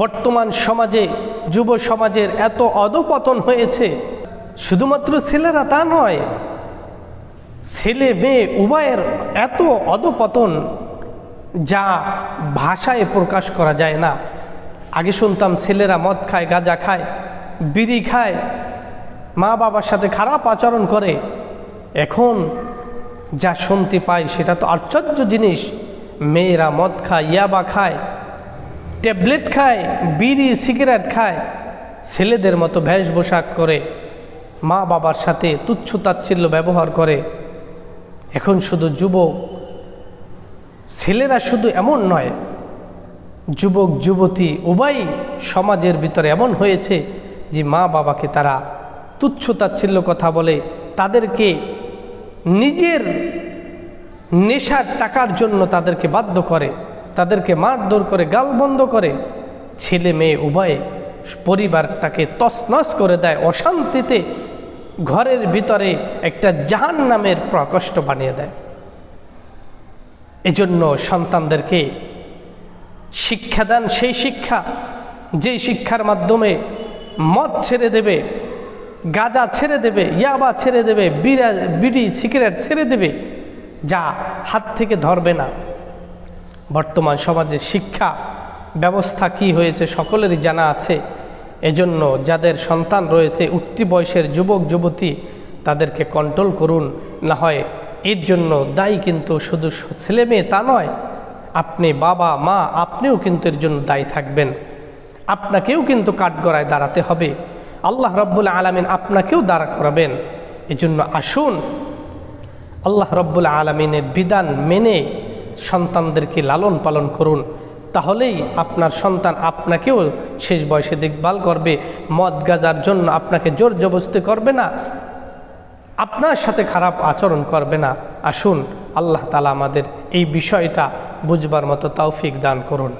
বর্তমান সমাজে যুব সমাজের এত অধঃপতন হয়েছে, শুধুমাত্র ছেলেরা তা নয়, ছেলে মেয়ে উভয়ের এত অধঃপতন যা ভাষায় প্রকাশ করা যায় না। আগে শুনতাম ছেলেরা মদ খায়, গাঁজা খায়, বিড়ি খায়, মা বাবার সাথে খারাপ আচরণ করে। এখন যা শুনতে পাই সেটা তো আশ্চর্য জিনিস। মেয়েরা মদ খায়, ইয়াবা খায়, ট্যাবলেট খায়, বিড়ি সিগারেট খায়, ছেলেদের মতো বেশভূষা করে, মা বাবার সাথে তুচ্ছ তাচ্ছিল্য ব্যবহার করে। এখন শুধু যুবক ছেলেরা শুধু এমন নয়, যুবক যুবতী উভয় সমাজের ভিতরে এমন হয়েছে যে মা বাবাকে তারা তুচ্ছ তাচ্ছিল্য কথা বলে, তাদেরকে নিজের নেশার টাকার জন্য তাদেরকে বাধ্য করে, তাদেরকে মারধর করে, গালবন্ধ করে। ছেলে মেয়ে উভয়ে পরিবারটাকে তছনছ করে দেয়, অশান্তিতে ঘরের ভিতরে একটা জাহান্নামের প্রকোষ্ঠ বানিয়ে দেয়। এজন্য সন্তানদেরকে শিক্ষাদান সেই শিক্ষা, যেই শিক্ষার মাধ্যমে মদ ছেড়ে দেবে, গাঁজা ছেড়ে দেবে, ইয়াবা ছেড়ে দেবে, বিড়ি সিগারেট ছেড়ে দেবে, যা হাত থেকে ধরবে না। বর্তমান সমাজে শিক্ষা ব্যবস্থা কি হয়েছে সকলেরই জানা আছে। এজন্য যাদের সন্তান রয়েছে, উঠতি বয়সের যুবক যুবতী, তাদেরকে কন্ট্রোল করুন। না হয় এর জন্য দায়ী কিন্তু শুধু ছেলে মেয়ে তা নয়, আপনি বাবা মা আপনিও কিন্তু এর জন্য দায়ী থাকবেন। আপনাকেও কিন্তু কাঠগড়ায় দাঁড়াতে হবে, আল্লাহ রাব্বুল আলামিন আপনাকেও দাঁড়া করাবেন। এজন্য আসুন আল্লাহ রাব্বুল আলামিনের বিধান মেনে সন্তানদেরকে লালন পালন করুন, তাহলেই আপনার সন্তান আপনাকেও শেষ বয়সে দেখভাল করবে। মদ গাঁজার জন্য আপনাকে জোর জবরদস্তি করবে না, আপনার সাথে খারাপ আচরণ করবে না। আসুন আল্লাহ তাআলা আমাদের এই বিষয়টা বুঝবার মতো তৌফিক দান করুন।